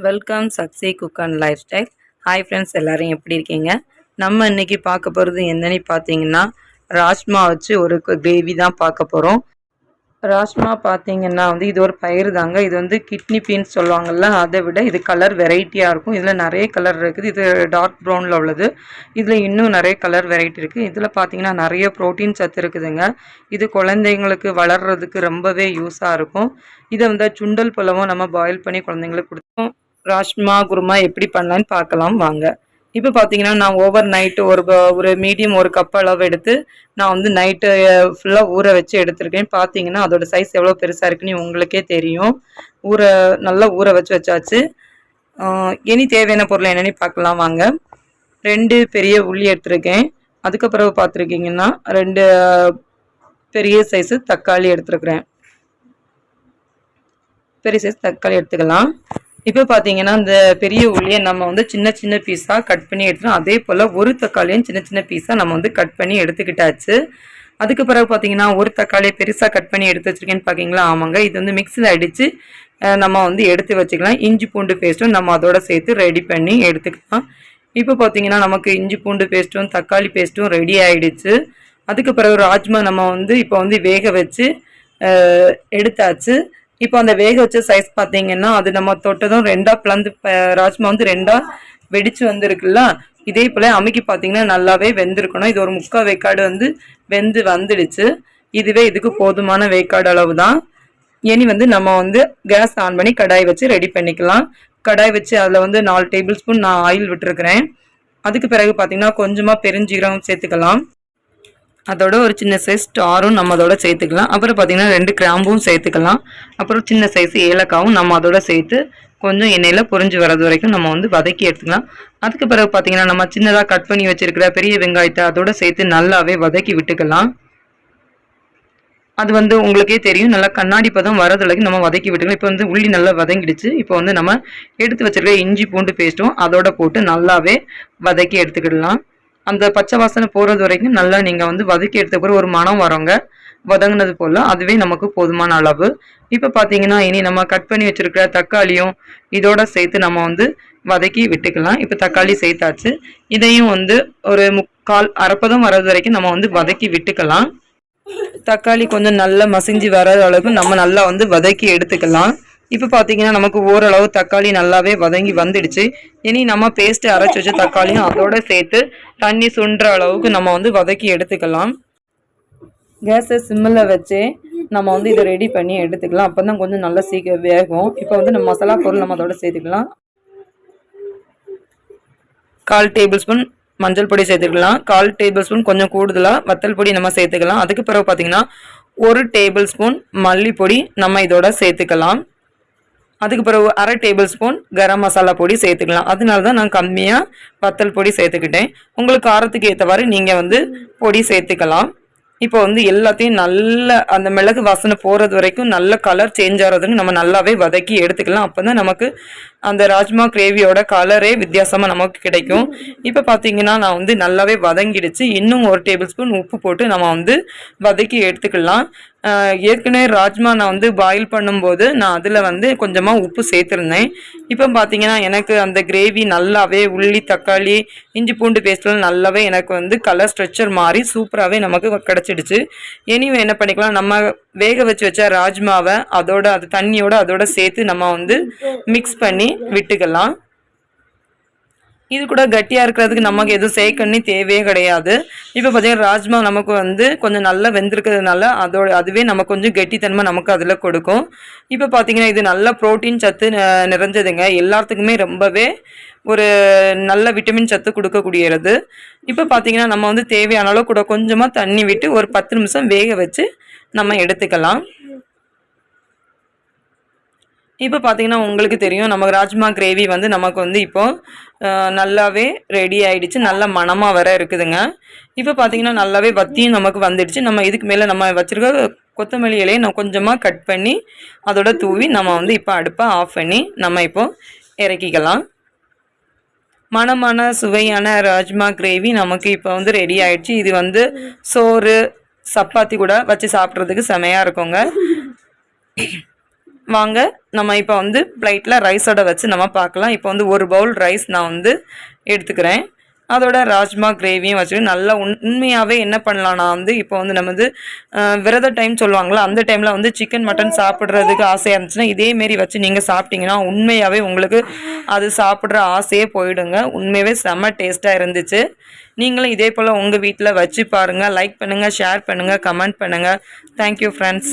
Welcome சக்ஸி cook and life style. Hi friends, எல்லோரும் எப்படி இருக்கீங்க? நம்ம இன்றைக்கி பார்க்க போகிறது என்னன்னு பார்த்தீங்கன்னா, ராஜ்மா வச்சு ஒரு கிரேவி தான் பார்க்க போகிறோம். ராஜ்மா பார்த்தீங்கன்னா இது ஒரு பயிர் தாங்க. இது கிட்னி பீன்ஸ் சொல்லுவாங்கள்ல, அதை விட இது கலர் வெரைட்டியாக இருக்கும். இதில் நிறைய கலர் இருக்குது. இது டார்க் ப்ரௌனில் உள்ளது. இதில் இன்னும் நிறைய கலர் வெரைட்டி இருக்குது. இதில் பார்த்தீங்கன்னா நிறைய ப்ரோட்டீன் சத்து இருக்குதுங்க. இது குழந்தைங்களுக்கு வளர்கிறதுக்கு ரொம்பவே யூஸாக இருக்கும். இதை சுண்டல் பழமும் நம்ம பாயில் பண்ணி குழந்தைங்களுக்கு கொடுத்தோம். ராஜ்மா குருமா எப்படி பண்ணலான்னு பார்க்கலாம் வாங்க. இப்போ பார்த்தீங்கன்னா நான் ஓவர் நைட்டு ஒரு மீடியம் ஒரு கப் அளவு எடுத்து நான் நைட்டு ஃபுல்லாக ஊற வச்சு எடுத்துருக்கேன். பார்த்தீங்கன்னா அதோட சைஸ் எவ்வளோ பெருசாக இருக்குன்னு உங்களுக்கே தெரியும். நல்லா ஊற வச்சாச்சு. இனி தேவையான பொருள் என்னென்னு பார்க்கலாம் வாங்க. 2 பெரிய உள்ளி எடுத்துருக்கேன். அதுக்கப்புறம் பார்த்துருக்கீங்கன்னா 2 பெரிய சைஸு தக்காளி எடுத்துருக்குறேன். பெரிய சைஸ் தக்காளி எடுத்துக்கலாம். இப்போ பார்த்தீங்கன்னா இந்த பெரிய உள்ளியை நம்ம சின்ன சின்ன பீஸாக கட் பண்ணி எடுத்துக்கலாம். அதே போல் ஒரு தக்காளியும் சின்ன சின்ன பீஸாக நம்ம கட் பண்ணி எடுத்துக்கிட்டாச்சு. அதுக்கு பிறகு பார்த்தீங்கன்னா ஒரு தக்காளியை பெருசாக கட் பண்ணி எடுத்து வச்சுருக்கேன்னு பார்க்கிங்களா? ஆமாங்க. இது மிக்ஸியில் அடித்து நம்ம எடுத்து வச்சுக்கலாம். இஞ்சி பூண்டு பேஸ்ட்டும் நம்ம அதோட சேர்த்து ரெடி பண்ணி எடுத்துக்கலாம். இப்போ பார்த்தீங்கன்னா நமக்கு இஞ்சி பூண்டு பேஸ்ட்டும் தக்காளி பேஸ்ட்டும் ரெடி ஆகிடுச்சு. அதுக்கு பிறகு ராஜ்மா நம்ம இப்போ வேக வச்சு எடுத்தாச்சு. இப்போ அந்த வேக வச்ச சைஸ் பார்த்தீங்கன்னா அது நம்ம தொட்டதும் 2ஆக பிளந்து ராஜ்மா 2ஆக வெடிச்சு வந்துருக்குல்ல. இதே போல் அமுக்கி பார்த்தீங்கன்னா நல்லாவே வெந்திருக்கணும். இது ஒரு 3/4 வேக்காடு வெந்து வந்துடுச்சு. இதுவே இதுக்கு போதுமான வேக்காடு அளவு தான். இனி நம்ம கேஸ் ஆன் பண்ணி கடாய் வச்சு ரெடி பண்ணிக்கலாம். கடாய் வச்சு அதில் 4 டேபிள் ஸ்பூன் நான் ஆயில் விட்டுருக்குறேன். அதுக்கு பிறகு பார்த்தீங்கன்னா கொஞ்சமாக பெருஞ்சீரகம் சேர்த்துக்கலாம். அதோட ஒரு சின்ன சைஸ் ஸ்டாரும் நம்ம அதோட சேர்த்துக்கலாம். அப்புறம் பார்த்தீங்கன்னா 2 கிராம்பும் சேர்த்துக்கலாம். அப்புறம் சின்ன சைஸ் ஏலக்காவும் நம்ம அதோட சேர்த்து கொஞ்சம் எண்ணெயில் பொரிஞ்சு வர்றது வரைக்கும் நம்ம வதக்கி எடுத்துக்கலாம். அதுக்கு பிறகு பார்த்தீங்கன்னா நம்ம சின்னதாக கட் பண்ணி வச்சிருக்கிற பெரிய வெங்காயத்தை அதோட சேர்த்து நல்லாவே வதக்கி விட்டுக்கலாம். அது உங்களுக்கே தெரியும், நல்லா கண்ணாடி பதம் வரது வரைக்கும் நம்ம வதக்கி விட்டுக்கலாம். இப்போ உள்ளி நல்லா வதங்கிடுச்சு. இப்போ நம்ம எடுத்து வச்சிருக்க இஞ்சி பூண்டு பேஸ்ட்டும் அதோட போட்டு நல்லாவே வதக்கி எடுத்துக்கிடலாம். அந்த பச்சை வாசனை போகிறது வரைக்கும் நல்லா நீங்கள் வதக்கி எடுத்த பிறகு ஒரு மனம் வரோங்க, வதங்கினது போல். அதுவே நமக்கு போதுமான அளவு. இப்போ பார்த்தீங்கன்னா இனி நம்ம கட் பண்ணி வச்சுருக்கிற தக்காளியும் இதோட சேர்த்து நம்ம வதக்கி விட்டுக்கலாம். இப்போ தக்காளி சேர்த்தாச்சு. இதையும் ஒரு 3/4 அரைப்பதம் வர்றது வரைக்கும் நம்ம வதக்கி விட்டுக்கலாம். தக்காளி கொஞ்சம் நல்லா மசிஞ்சு வர அளவுக்கு நம்ம நல்லா வதக்கி எடுத்துக்கலாம். இப்போ பார்த்தீங்கன்னா நமக்கு ஓரளவு தக்காளி நல்லாவே வதங்கி வந்துடுச்சு. இனி நம்ம பேஸ்ட்டு அரைச்சி வச்ச தக்காளியும் அதோட சேர்த்து தண்ணி சுண்டுற அளவுக்கு நம்ம வதக்கி எடுத்துக்கலாம். கேஸை சிம்மில் வச்சு நம்ம இதை ரெடி பண்ணி எடுத்துக்கலாம். அப்போ தான் கொஞ்சம் நல்லா சீக்கிரம் வேகும். இப்போ நம்ம மசாலா பொருள் நம்ம அதோட சேர்த்துக்கலாம். 1/4 டேபிள் ஸ்பூன் மஞ்சள் பொடி சேர்த்துக்கலாம். 1/4 டேபிள் ஸ்பூன் கொஞ்சம் கூடுதலாக வத்தல் பொடி நம்ம சேர்த்துக்கலாம். அதுக்கு பிறகு பார்த்தீங்கன்னா 1 டேபிள் ஸ்பூன் மல்லிப்பொடி நம்ம இதோட சேர்த்துக்கலாம். அதுக்கு பிறகு 1/2 டேபிள் ஸ்பூன் கரம் மசாலா பொடி சேர்த்துக்கலாம். அதனால தான் நான் கம்மியாக வத்தல் பொடி சேர்த்துக்கிட்டேன். உங்களுக்கு காரத்துக்கு ஏற்றவாறு நீங்கள் பொடி சேர்த்துக்கலாம். இப்போ எல்லாத்தையும் நல்ல அந்த மிளகு வாசனை போகிறது வரைக்கும் நல்ல கலர் சேஞ்ச் ஆகிறதுக்கு நம்ம நல்லாவே வதக்கி எடுத்துக்கலாம். அப்போ தான் நமக்கு அந்த ராஜ்மா கிரேவியோட கலரே வித்தியாசமாக நமக்கு கிடைக்கும். இப்போ பார்த்தீங்கன்னா நான் நல்லாவே வதங்கிடுச்சு. இன்னும் 1 டேபிள் ஸ்பூன் உப்பு போட்டு நம்ம வதக்கி எடுத்துக்கலாம். ஏற்கனவே ராஜ்மா நான் பாயில் பண்ணும்போது நான் அதில் கொஞ்சமாக உப்பு சேர்த்துருந்தேன். இப்போ பார்த்தீங்கன்னா எனக்கு அந்த கிரேவி நல்லாவே உள்ளி தக்காளி இஞ்சி பூண்டு பேஸ்ட்லாம் நல்லாவே எனக்கு கலர் ஸ்ட்ரக்சர் மாறி சூப்பராகவே நமக்கு கிடச்சிடுச்சு. இனிமே என்ன பண்ணிக்கலாம், நம்ம வேக வச்ச ராஜ்மாவை அது தண்ணியோட அதோட சேர்த்து நம்ம மிக்ஸ் பண்ணி விட்டுக்கலாம். இது கூட கட்டியாக இருக்கிறதுக்கு நமக்கு எதுவும் சேர்க்கணும் தேவையே கிடையாது. இப்போ பார்த்தீங்கன்னா ராஜ்மா நமக்கு கொஞ்சம் நல்லா வெந்திருக்கிறதுனால அதுவே நமக்கு கொஞ்சம் கெட்டித்தன்மை நமக்கு அதில் கொடுக்கும். இப்போ பார்த்தீங்கன்னா இது நல்ல ப்ரோட்டீன் சத்து நிறைஞ்சதுங்க. எல்லாத்துக்குமே ரொம்பவே ஒரு நல்ல விட்டமின் சத்து கொடுக்கக்கூடியது. இப்போ பார்த்தீங்கன்னா நம்ம தேவையான அளவு கூட கொஞ்சமாக தண்ணி விட்டு ஒரு 10 நிமிஷம் வேக வச்சு நம்ம எடுத்துக்கலாம். இப்போ பார்த்தீங்கன்னா உங்களுக்கு தெரியும், நமக்கு ராஜ்மா கிரேவி நமக்கு இப்போ நல்லாவே ரெடி ஆகிடுச்சு. நல்ல மணமாக வர இருக்குதுங்க. இப்போ பார்த்தீங்கன்னா நல்லாவே வத்தியும் நமக்கு வந்துடுச்சு. நம்ம இதுக்கு மேலே நம்ம வச்சுருக்க கொத்தமல்லி இலையை நம்ம கொஞ்சமாக கட் பண்ணி அதோட தூவி நம்ம இப்போ அடுப்பை ஆஃப் பண்ணி நம்ம இப்போ இறக்கிக்கலாம். மணமான சுவையான ராஜ்மா கிரேவி நமக்கு இப்போ ரெடி ஆகிடுச்சு. இது சோறு சப்பாத்தி கூட வச்சு சாப்பிட்றதுக்கு செமையாக இருக்குங்க. வாங்க நம்ம இப்போ வந்து பிளேட்டில் ரைஸோட வச்சு நம்ம பார்க்கலாம். இப்போ வந்து ஒரு பவுல் ரைஸ் நான் வந்து எடுத்துக்கிறேன். அதோட ராஜ்மா கிரேவியும் வச்சுட்டு நல்லா உண்மையாகவே என்ன பண்ணலாம்னா வந்து இப்போ வந்து நம்ம வந்து விரத டைம் சொல்லுவாங்களா, அந்த டைமில் வந்து சிக்கன் மட்டன் சாப்பிட்றதுக்கு ஆசையாக இருந்துச்சுன்னா இதேமாரி வச்சு நீங்கள் சாப்பிட்டீங்கன்னா உண்மையாகவே உங்களுக்கு அது சாப்பிட்ற ஆசையே போயிடுங்க. உண்மையாகவே செம்ம டேஸ்ட்டாக இருந்துச்சு. நீங்களும் இதே போல் உங்கள் வீட்டில் வச்சு பாருங்கள். லைக் பண்ணுங்கள், ஷேர் பண்ணுங்கள், கமெண்ட் பண்ணுங்கள். Thank you friends.